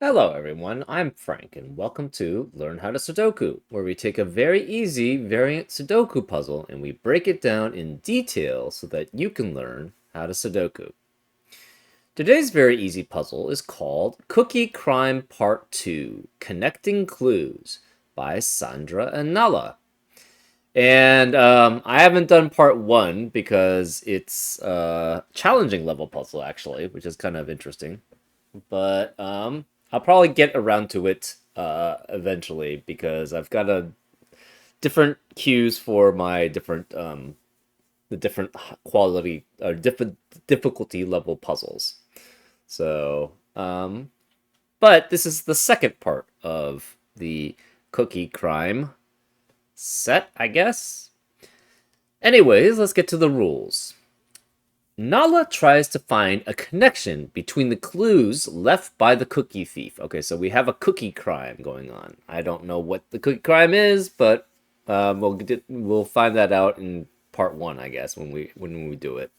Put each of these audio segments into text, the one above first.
Hello everyone, I'm Frank and welcome to Learn How to Sudoku, where we take a very easy variant Sudoku puzzle and we break it down in detail so that you can learn how to Sudoku. Today's very easy puzzle is called Cookie Crime Part 2, Connecting Clues by Sandra and Nala. And I haven't done part 1 because it's a challenging level puzzle actually, which is kind of interesting. But I'll probably get around to it eventually because I've got a different cues for my different the different quality or different difficulty level puzzles. So, but this is the second part of the cookie crime set, I guess. Anyways, let's get to the rules. Nala tries to find a connection between the clues left by the cookie thief. Okay, so we have a cookie crime going on. I don't know what the cookie crime is, but we'll find that out in part 1, I guess, when we do it.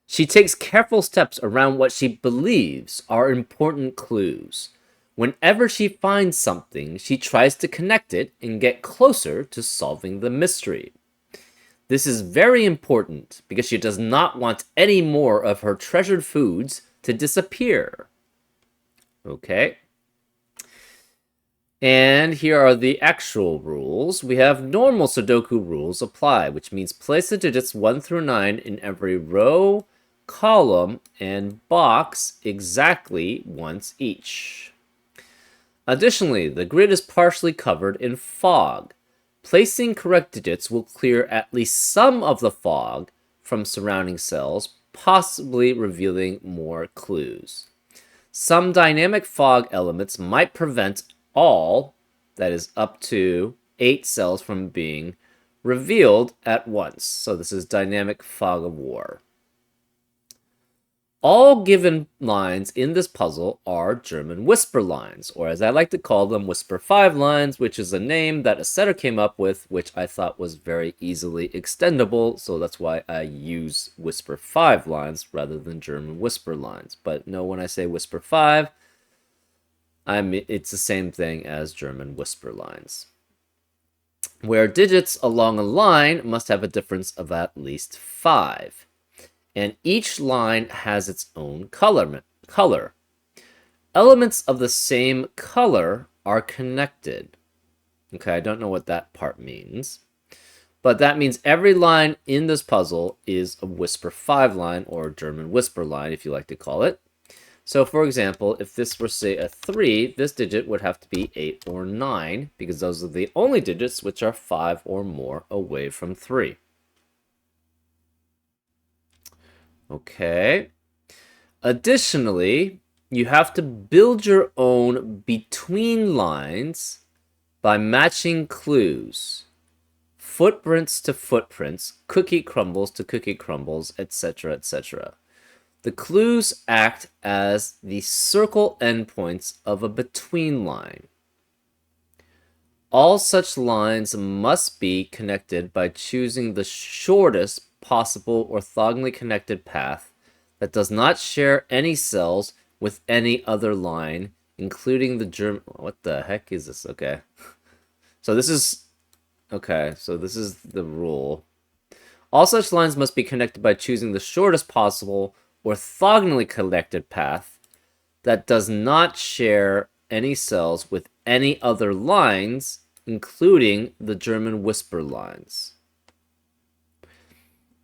She takes careful steps around what she believes are important clues. Whenever she finds something, she tries to connect it and get closer to solving the mystery. This is very important because she does not want any more of her treasured foods to disappear. Okay. And here are the actual rules. We have normal Sudoku rules apply, which means place the digits 1 through 9 in every row, column, and box exactly once each. Additionally, the grid is partially covered in fog. Placing correct digits will clear at least some of the fog from surrounding cells, possibly revealing more clues. Some dynamic fog elements might prevent all, that is up to 8 cells, from being revealed at once. So this is dynamic fog of war. All given lines in this puzzle are German whisper lines, or as I like to call them, whisper 5 lines, which is a name that a setter came up with, which I thought was very easily extendable, so that's why I use whisper 5 lines rather than German whisper lines. But no, when I say whisper 5, it's the same thing as German whisper lines, where digits along a line must have a difference of at least 5. And each line has its own color. Elements of the same color are connected. Okay, I don't know what that part means. But that means every line in this puzzle is a whisper 5 line, or German whisper line, if you like to call it. So, for example, if this were, say, a 3, this digit would have to be 8 or 9, because those are the only digits which are 5 or more away from 3. Okay. Additionally, you have to build your own between lines by matching clues. Footprints to footprints, cookie crumbles to cookie crumbles, etc., etc. The clues act as the circle endpoints of a between line. All such lines must be connected by choosing the shortest possible orthogonally connected path that does not share any cells with any other line, including the German... What the heck is this? Okay. So this is... Okay, so this is the rule. All such lines must be connected by choosing the shortest possible orthogonally connected path that does not share any cells with any other lines, including the German whisper lines.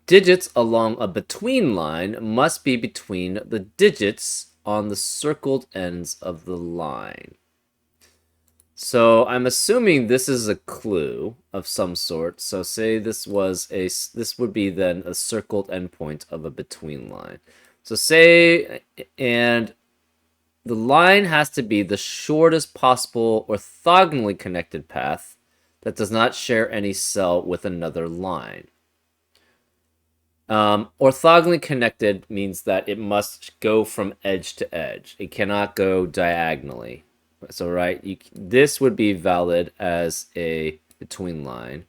Digits along a between line must be between the digits on the circled ends of the line. So I'm assuming this is a clue of some sort. So say this would be then a circled endpoint of a between line. So say, and the line has to be the shortest possible orthogonally connected path that does not share any cell with another line. Orthogonally connected means that it must go from edge to edge. It cannot go diagonally. So, right, this would be valid as a between line.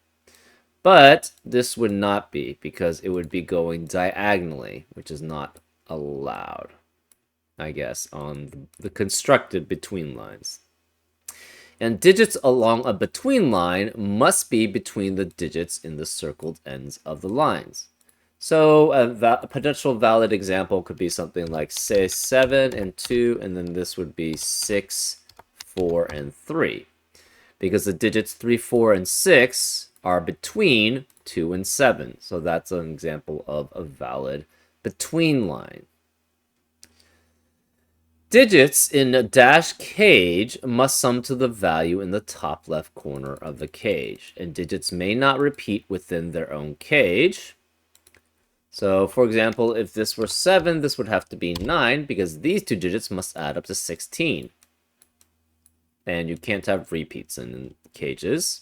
But this would not be, because it would be going diagonally, which is not allowed. I guess, on the constructed between lines. And digits along a between line must be between the digits in the circled ends of the lines. So a potential valid example could be something like, say, 7 and 2, and then this would be 6, 4, and 3. Because the digits 3, 4, and 6 are between 2 and 7. So that's an example of a valid between line. Digits in a dash cage must sum to the value in the top left corner of the cage, and digits may not repeat within their own cage. So, for example, if this were 7, this would have to be 9, because these two digits must add up to 16. And you can't have repeats in cages.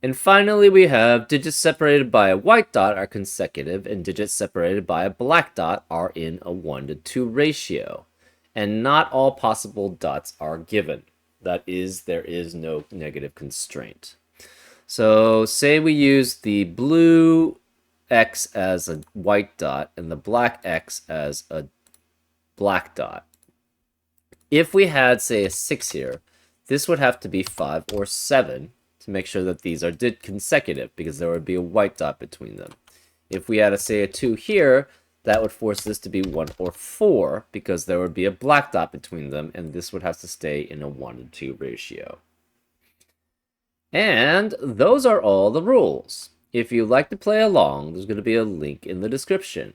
And finally, we have digits separated by a white dot are consecutive, and digits separated by a black dot are in a 1-to-2 ratio. And not all possible dots are given. That is, there is no negative constraint. So say we use the blue X as a white dot and the black X as a black dot. If we had, say, a 6 here, this would have to be 5 or 7 to make sure that these are consecutive, because there would be a white dot between them. If we had, say, a 2 here, that would force this to be 1 or 4, because there would be a black dot between them, and this would have to stay in a 1-to-2 ratio. And those are all the rules. If you'd like to play along, there's going to be a link in the description.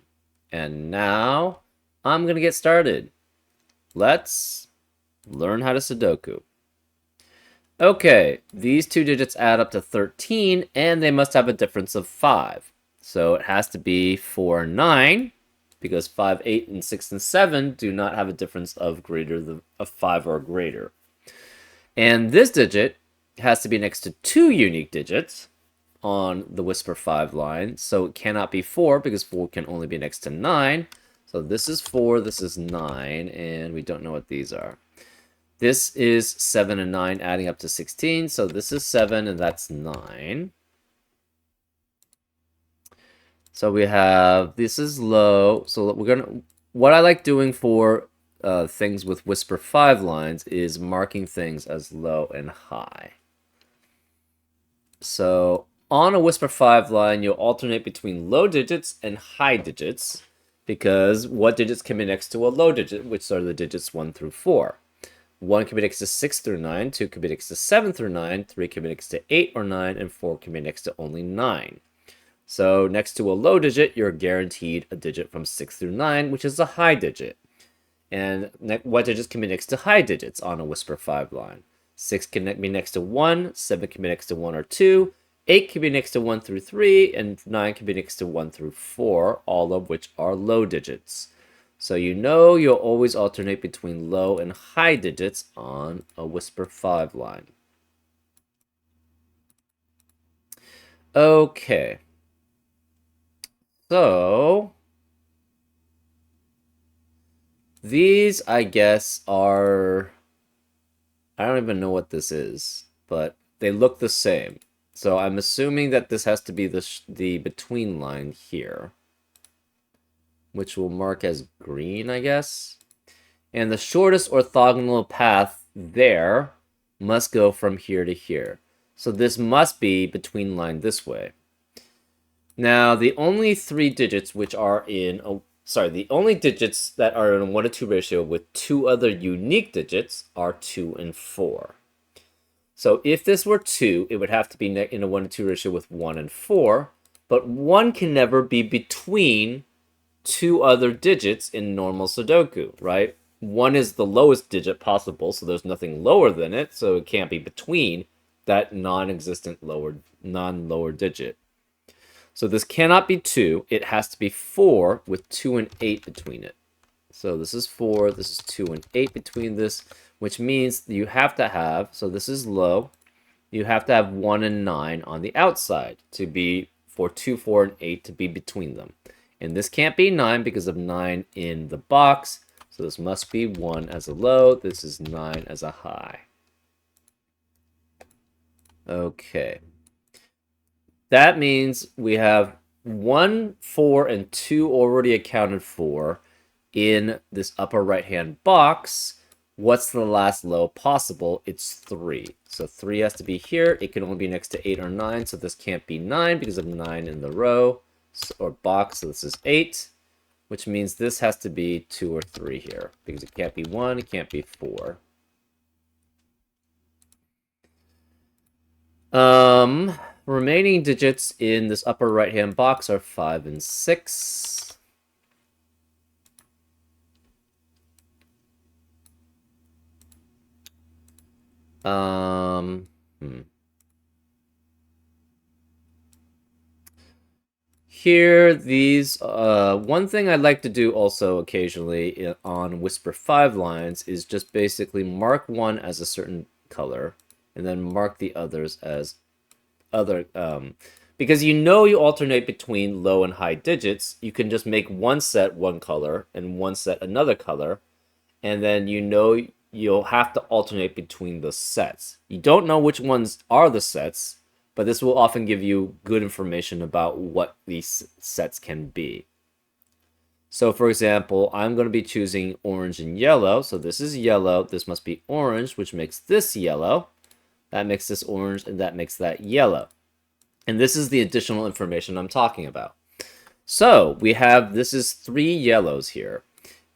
And now, I'm going to get started. Let's learn how to Sudoku. Okay, these two digits add up to 13, and they must have a difference of 5. So it has to be 4 and 9, because 5, 8, and 6, and 7 do not have a difference of greater than 5 or greater. And this digit has to be next to 2 unique digits on the Whisper 5 line, so it cannot be 4, because 4 can only be next to 9. So this is 4, this is 9, and we don't know what these are. This is 7 and 9 adding up to 16, so this is 7 and that's 9. So we have, this is low, so we're gonna, what I like doing for things with Whisper 5 lines is marking things as low and high. So on a Whisper 5 line, you'll alternate between low digits and high digits, because what digits can be next to a low digit, which are the digits 1 through 4. 1 can be next to 6 through 9, 2 can be next to 7 through 9, 3 can be next to 8 or 9, and 4 can be next to only 9. So next to a low digit, you're guaranteed a digit from 6 through 9, which is a high digit. And what digits can be next to high digits on a Whisper 5 line? 6 can be next to 1, 7 can be next to 1 or 2, 8 can be next to 1 through 3, and 9 can be next to 1 through 4, all of which are low digits. So you know you'll always alternate between low and high digits on a Whisper 5 line. Okay. So these, I guess, are, I don't even know what this is, but they look the same. So I'm assuming that this has to be the between line here, which will mark as green, I guess. And the shortest orthogonal path there must go from here to here. So this must be between line this way. Now, the only 3 digits which are in the only digits that are in a 1-to-2 ratio with 2 other unique digits are 2 and 4. So if this were 2, it would have to be in a 1-to-2 ratio with 1 and 4, but 1 can never be between 2 other digits in normal Sudoku, right? 1 is the lowest digit possible, so there's nothing lower than it, so it can't be between that non-existent non-lower digit. So this cannot be 2. It has to be 4 with 2 and 8 between it. So this is 4, this is 2 and 8 between this, which means you have to have, so this is low, you have to have 1 and 9 on the outside to be, for 2, 4, and 8 to be between them. And this can't be 9 because of 9 in the box, so this must be 1 as a low, this is 9 as a high. Okay. That means we have 1, 4, and 2 already accounted for, in this upper right-hand box, what's the last low possible? It's 3. So 3 has to be here. It can only be next to 8 or 9, so this can't be 9 because of 9 in the row or box. So this is 8, which means this has to be 2 or 3 here because it can't be 1, it can't be 4. Remaining digits in this upper right-hand box are 5 and 6. Here, these, one thing I'd like to do also occasionally on Whisper 5 lines is just basically mark one as a certain color, and then mark the others as other, because you alternate between low and high digits, you can just make one set one color and one set another color, and then you'll have to alternate between the sets. You don't know which ones are the sets, but this will often give you good information about what these sets can be. So for example, I'm going to be choosing orange and yellow. So this is yellow, this must be orange, which makes this yellow. That makes this orange, and that makes that yellow. And this is the additional information I'm talking about. So we have, this is 3 yellows here.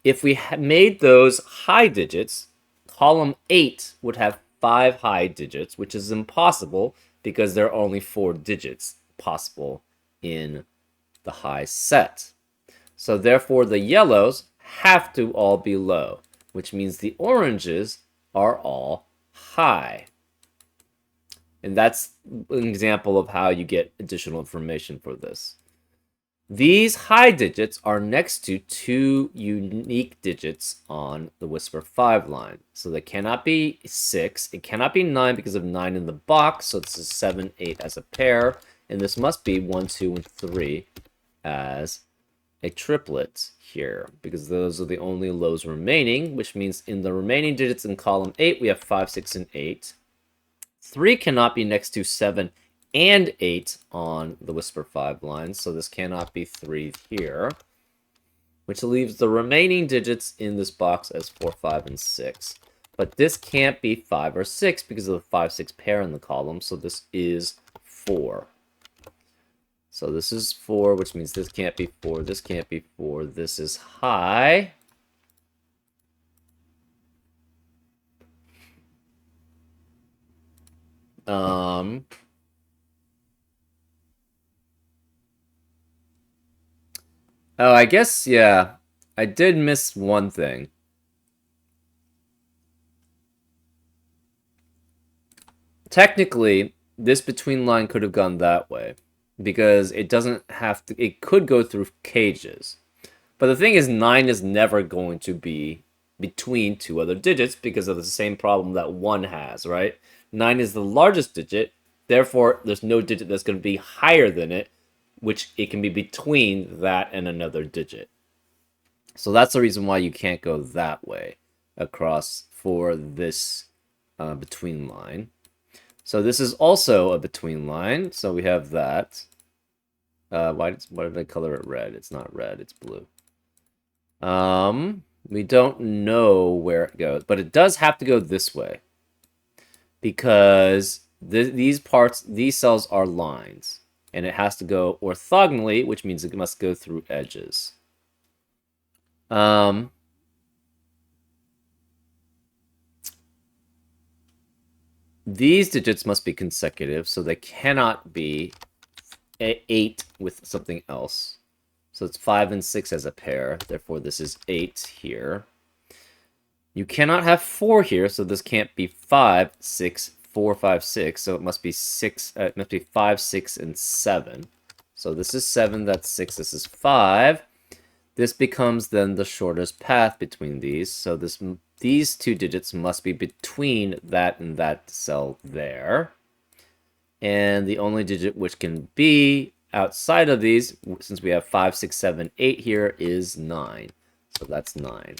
If we made those high digits, column 8 would have 5 high digits, which is impossible because there are only 4 digits possible in the high set. So therefore the yellows have to all be low, which means the oranges are all high. And that's an example of how you get additional information for this. These high digits are next to 2 unique digits on the Whisper 5 line. So they cannot be 6, it cannot be 9 because of 9 in the box, so this is 7, 8 as a pair, and this must be 1, 2, and 3 as a triplet here, because those are the only lows remaining, which means in the remaining digits in column 8, we have 5, 6, and 8. 3 cannot be next to 7 and 8 on the Whisper 5 line, so this cannot be 3 here, which leaves the remaining digits in this box as 4, 5, and 6. But this can't be 5 or 6 because of the 5, 6 pair in the column, so this is 4. So this is 4, which means this can't be 4, this can't be 4, this is high. Oh, I guess, yeah. I did miss one thing. Technically, this between line could have gone that way, because it doesn't have to, it could go through cages. But the thing is, 9 is never going to be between 2 other digits because of the same problem that 1 has, right? 9 is the largest digit, therefore there's no digit that's going to be higher than it, which it can be between that and another digit. So that's the reason why you can't go that way across for this between line. So this is also a between line, so we have that. Why did I color it red? It's not red, it's blue. We don't know where it goes, but it does have to go this way because these cells are lines, and it has to go orthogonally, which means it must go through edges. These digits must be consecutive, so they cannot be 8 with something else. So it's 5 and 6 as a pair, therefore this is 8 here. You cannot have 4 here, so this can't be 5, 6, 4, 5, 6, so it must be 6, it must be 5, 6, and 7. So this is 7, that's 6, this is 5. This becomes then the shortest path between these, so these 2 digits must be between that and that cell there. And the only digit which can be outside of these, since we have 5, 6, 7, 8 here, is 9. So that's 9.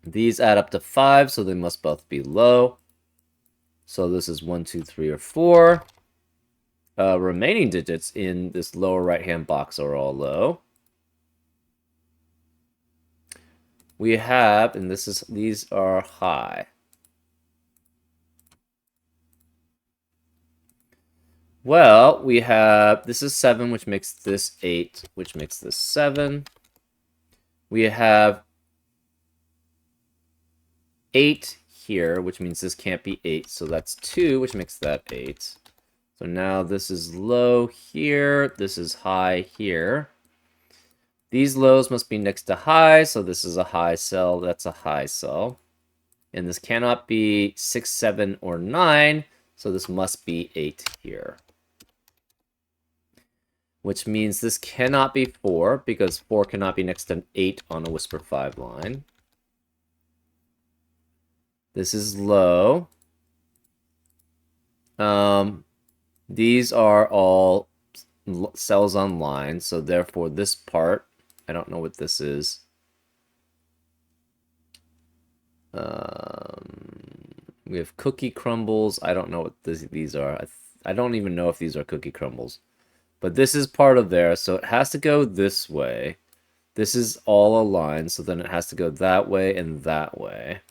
These add up to 5, so they must both be low. So this is 1, 2, 3, or 4. Remaining digits in this lower right-hand box are all low. we have, and these are high. Well, we have, this is 7, which makes this 8, which makes this 7. We have 8 here, which means this can't be 8, so that's 2, which makes that 8. So now this is low here, this is high here. These lows must be next to high, so this is a high cell, that's a high cell. And this cannot be 6, 7, or 9, so this must be 8 here. Which means this cannot be 4, because 4 cannot be next to 8 on a Whisper 5 line. This is low. These are all cells on line, so therefore this part, I don't know what this is. We have cookie crumbles. I don't know what these are. I don't even know if these are cookie crumbles. But this is part of there, so it has to go this way. This is all aligned, so then it has to go that way and that way.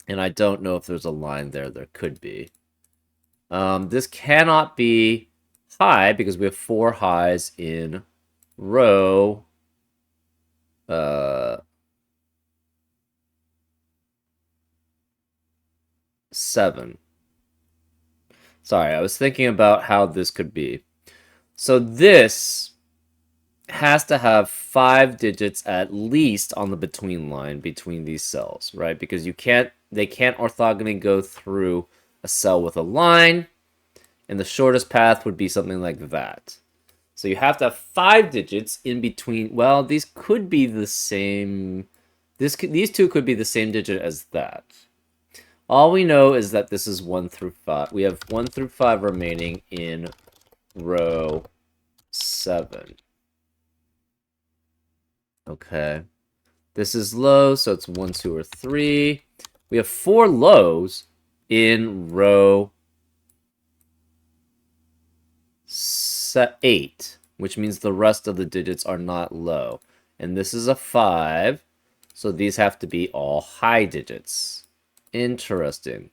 And I don't know if there's a line there. There could be. This cannot be high because we have 4 highs in row 7. Sorry, I was thinking about how this could be. So this has to have 5 digits at least on the between line between these cells, right? Because they can't orthogonally go through a cell with a line, and the shortest path would be something like that. So you have to have 5 digits in between. Well, these could be the same. These two could be the same digit as that. All we know is that this is 1 through 5. We have 1 through 5 remaining in row 7. Okay. This is low, so it's 1, 2, or 3. We have 4 lows in row 8, which means the rest of the digits are not low. And this is a 5, so these have to be all high digits. Interesting.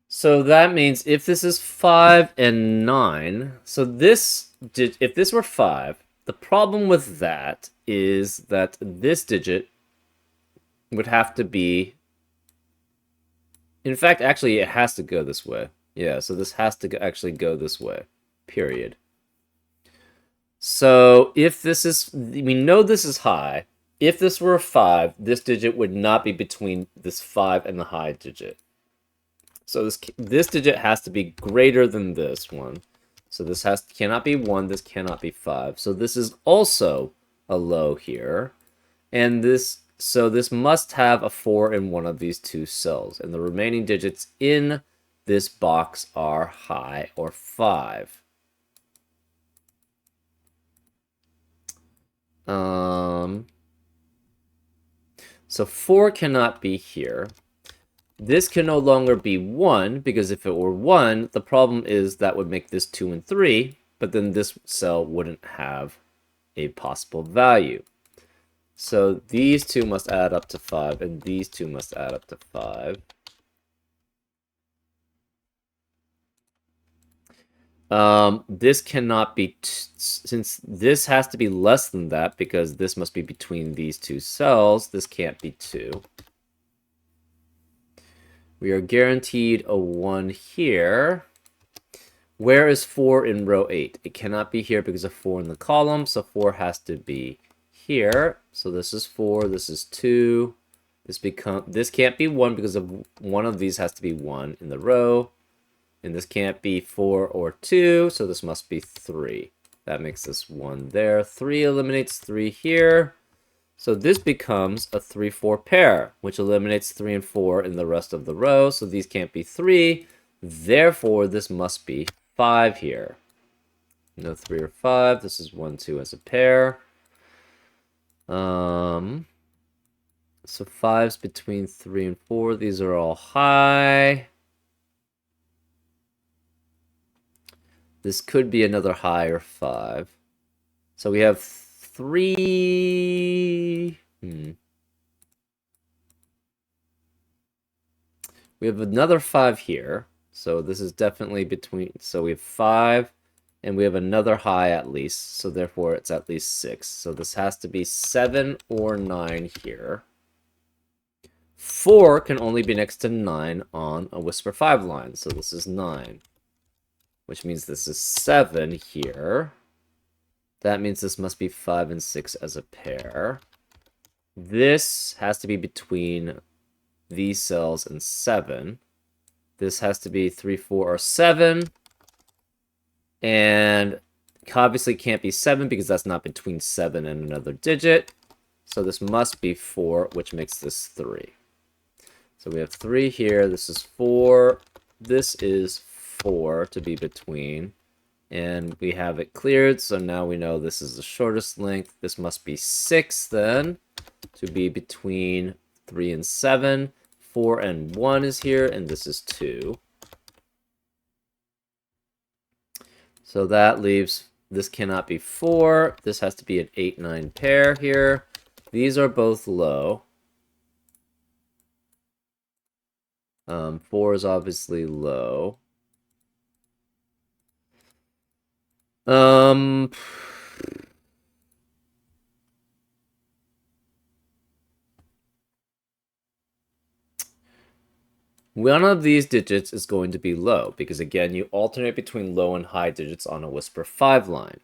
So that means if this is 5 and 9, so if this were 5, the problem with that is that this digit would have to be, in fact, actually it has to go this way. Yeah, so this has to actually go this way, period. So if this is, we know this is high. If this were a 5, this digit would not be between this 5 and the high digit. So this digit has to be greater than this one. So this cannot be 1, this cannot be 5. So this is also a low here. And so this must have a 4 in one of these two cells. And the remaining digits in this box are high or 5. So 4 cannot be here. This can no longer be 1, because if it were 1, the problem is that would make this 2 and 3, but then this cell wouldn't have a possible value. So these two must add up to 5, and these two must add up to 5. This cannot be, since this has to be less than that, because this must be between these two cells, this can't be 2. We are guaranteed a 1 here. Where is 4 in row 8? It cannot be here because of 4 in the column, so 4 has to be here. So this is 4, this is 2. This can't be 1 because of one of these has to be 1 in the row. And this can't be 4 or 2, so this must be 3. That makes this 1 there. 3 eliminates 3 here. So this becomes a 3-4 pair, which eliminates 3 and 4 in the rest of the row. So these can't be 3. Therefore, this must be 5 here. No 3 or 5. This is 1, 2 as a pair. So 5's between 3 and 4. These are all high. This could be another higher 5. So we have 3... We have another 5 here. So this is definitely between... So we have 5, and we have another high at least. So therefore it's at least 6. So this has to be 7 or 9 here. 4 can only be next to 9 on a Whisper 5 line. So this is 9. Which means this is 7 here. That means this must be 5 and 6 as a pair. This has to be between these cells and 7. This has to be 3, 4, or 7. And obviously can't be 7 because that's not between 7 and another digit. So this must be 4, which makes this 3. So we have 3 here. This is 4. This is 4 to be between. And we have it cleared, so now we know this is the shortest length. This must be 6 then, to be between 3 and 7. 4 and 1 is here, and this is 2. So that leaves, this cannot be 4. This has to be an 8, 9 pair here. These are both low. 4 is obviously low. One of these digits is going to be low, because again, you alternate between low and high digits on a Whisper 5 line.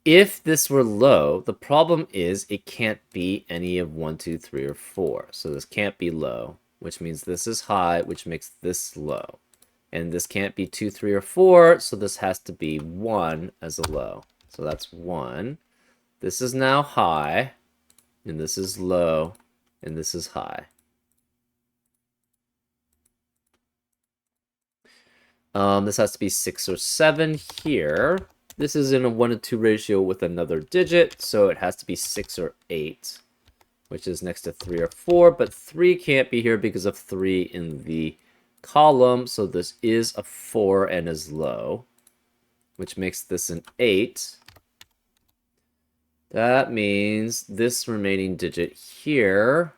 If this were low, the problem is it can't be any of 1, 2, 3, or 4. So this can't be low, which means this is high, which makes this low. And this can't be 2, 3, or 4, so this has to be 1 as a low. So that's 1. This is now high, and this is low, and this is high. This has to be 6 or 7 here. This is in a 1 to 2 ratio with another digit, so it has to be 6 or 8, which is next to 3 or 4, but 3 can't be here because of 3 in the column, so this is a 4 and is low, which makes this an 8. That means this remaining digit here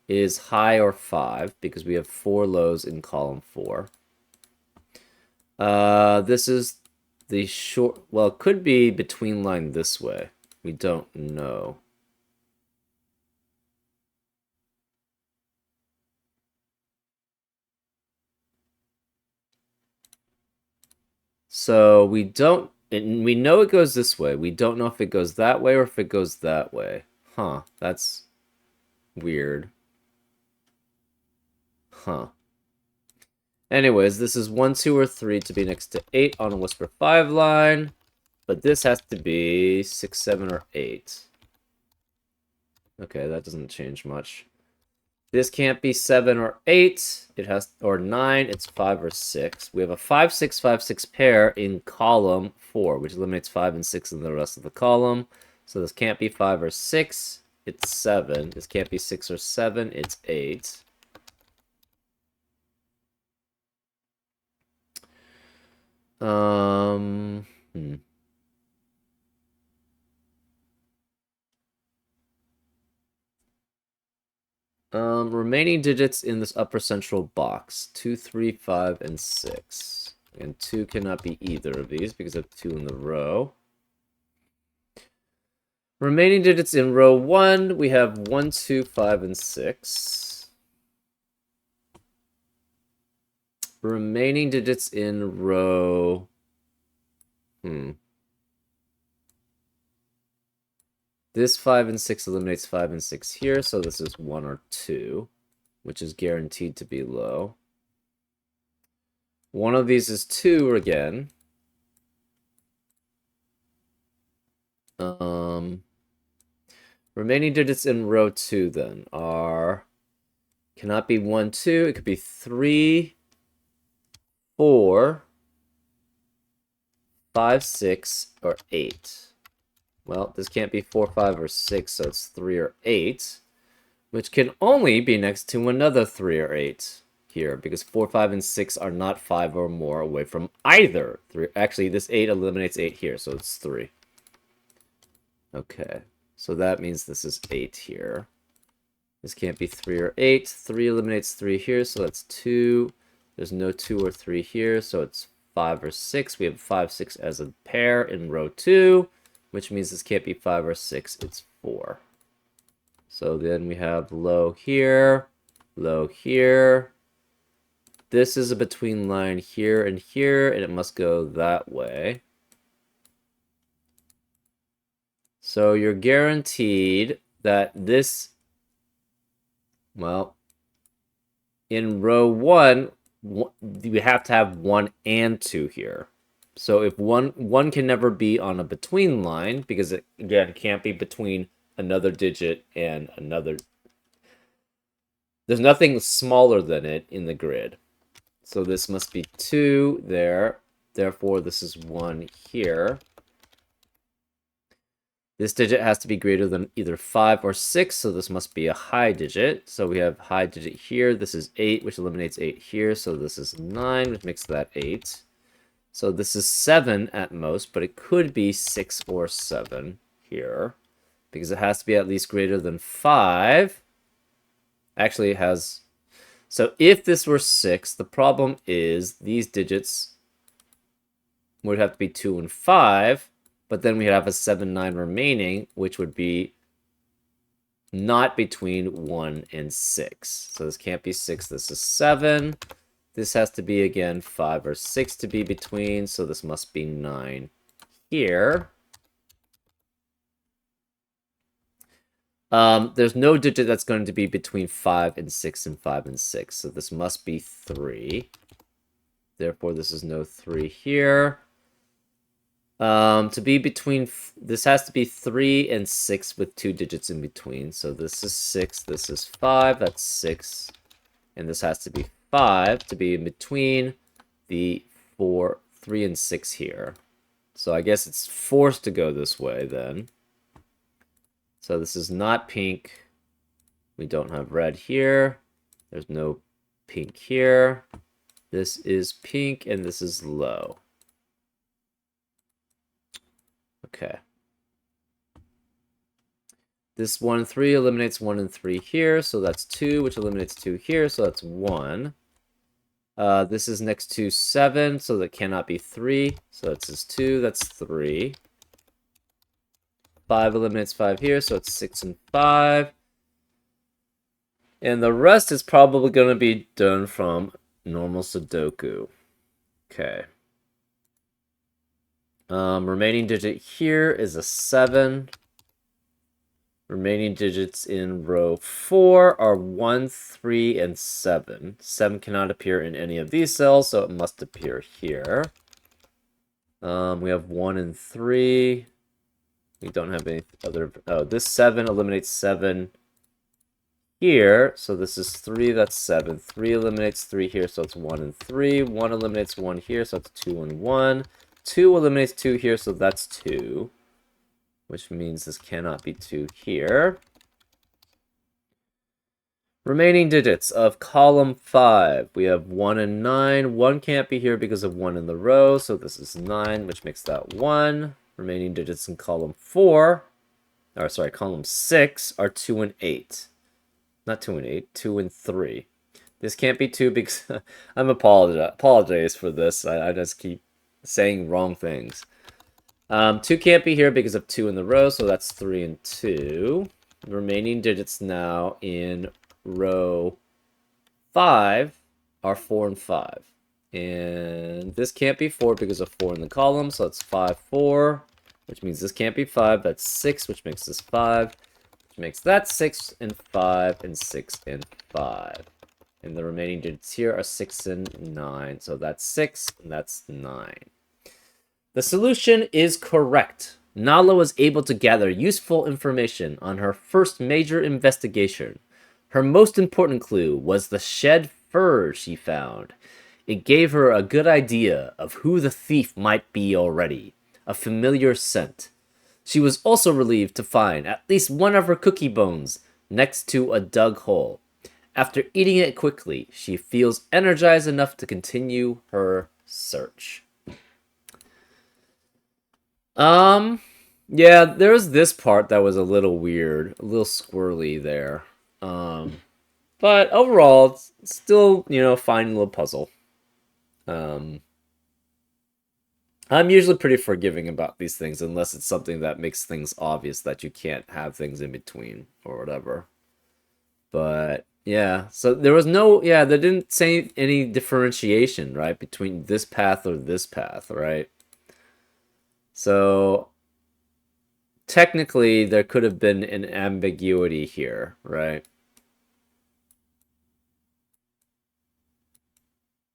is high or 5, because we have 4 lows in column 4. This is the short, well, it could be between line this way. We don't know. So we don't, and we know it goes this way. We don't know if it goes that way or if it goes that way. Huh, that's weird. Huh. Anyways, this is 1, 2, or 3 to be next to 8 on a Whisper 5 line. But this has to be 6, 7, or 8. Okay, that doesn't change much. This can't be 7 or 8. It has, or 9, it's 5 or 6. We have a 5, 6, 5, 6 pair in column 4, which eliminates 5 and 6 in the rest of the column. So this can't be 5 or 6, it's 7. This can't be 6 or 7, it's 8. Remaining digits in this upper central box, 2, 3, 5, and 6. And 2 cannot be either of these because I have 2 in the row. Remaining digits in row 1, we have 1, 2, 5, and 6. Remaining digits in row... This 5 and 6 eliminates 5 and 6 here, so this is 1 or 2, which is guaranteed to be low. One of these is 2 again. Remaining digits in row 2 then are... Cannot be 1, 2. It could be 3, 4, 5, 6, or 8. Well, this can't be 4, 5, or 6, so it's 3 or 8. which can only be next to another 3 or 8 here, because 4, 5, and 6 are not 5 or more away from either. 3. Actually, this 8 eliminates 8 here, so it's 3. Okay, so that means this is 8 here. This can't be 3 or 8. 3 eliminates 3 here, so that's 2. There's no 2 or 3 here, so it's 5 or 6. We have 5, 6 as a pair in row 2, which means this can't be 5 or 6. It's 4. So then we have low here, low here. This is a between line here, and it must go that way. So you're guaranteed that this, well, in row 1, we have to have 1 and 2 here. So if one can never be on a between line, because it, again, can't be between another digit and another. There's nothing smaller than it in the grid. So this must be 2 there. Therefore, this is 1 here. This digit has to be greater than either 5 or 6, so this must be a high digit. So we have high digit here. This is 8, which eliminates 8 here. So this is 9, which makes that 8. So this is 7 at most, but it could be 6 or 7 here, because it has to be at least greater than 5. Actually, it has... So if this were 6, the problem is these digits would have to be 2 and 5, but then we have a 7, 9 remaining, which would be not between 1 and 6. So this can't be 6, this is 7. This has to be, again, 5 or 6 to be between, so this must be 9 here. There's no digit that's going to be between 5 and 6 and 5 and 6, so this must be 3. Therefore, this is no 3 here. To be between, this has to be 3 and 6 with 2 digits in between. So this is 6, this is 5, that's 6. And this has to be 5 to be in between the 4, 3, and 6 here. So I guess it's forced to go this way then. So this is not pink. We don't have red here. There's no pink here. This is pink, and this is low. Okay. This 1, 3 eliminates 1 and 3 here, so that's 2, which eliminates 2 here, so that's 1. This is next to 7, so that cannot be 3, so that's 2, that's 3. 5 eliminates 5 here, so it's 6 and 5. And the rest is probably going to be done from normal Sudoku. Okay. Remaining digit here is a 7. Remaining digits in row 4 are 1, 3, and 7. 7 cannot appear in any of these cells, so it must appear here. We have 1 and 3. We don't have any other... Oh, this 7 eliminates 7 here, so this is 3, that's 7. 3 eliminates 3 here, so it's 1 and 3. 1 eliminates 1 here, so it's 2 and 1. 2 eliminates 2 here, so that's 2. Which means this cannot be 2 here. Remaining digits of column 5. We have 1 and 9. 1 can't be here because of 1 in the row, so this is 9, which makes that 1. Remaining digits in column 4, or sorry, column 6 are 2 and 8. Not 2 and 8, 2 and 3. This can't be 2 because I'm apologize for this. I just keep saying wrong things. 2 can't be here because of 2 in the row, so that's 3 and 2. The remaining digits now in row 5 are 4 and 5. And this can't be 4 because of 4 in the column, so that's 5, 4, which means this can't be 5. That's 6, which makes this 5, which makes that 6 and 5 and 6 and 5. And the remaining digits here are 6 and 9, so that's 6 and that's 9. The solution is correct. Nala was able to gather useful information on her first major investigation. Her most important clue was the shed fur she found. It gave her a good idea of who the thief might be already, a familiar scent. She was also relieved to find at least one of her cookie bones next to a dug hole. After eating it quickly, she feels energized enough to continue her search. Um, yeah, there was this part that was a little weird, a little squirrely there. Um, but overall, it's still, fine little puzzle. Um, I'm usually pretty forgiving about these things unless it's something that makes things obvious that you can't have things in between or whatever. But yeah, so there was no, yeah, they didn't say any differentiation, right, between this path or this path, right? So technically, there could have been an ambiguity here, right?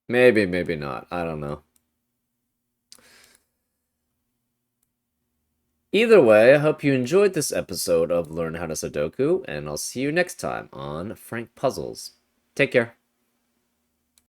Maybe, maybe not. I don't know. Either way, I hope you enjoyed this episode of Learn How to Sudoku, and I'll see you next time on Frank Puzzles. Take care.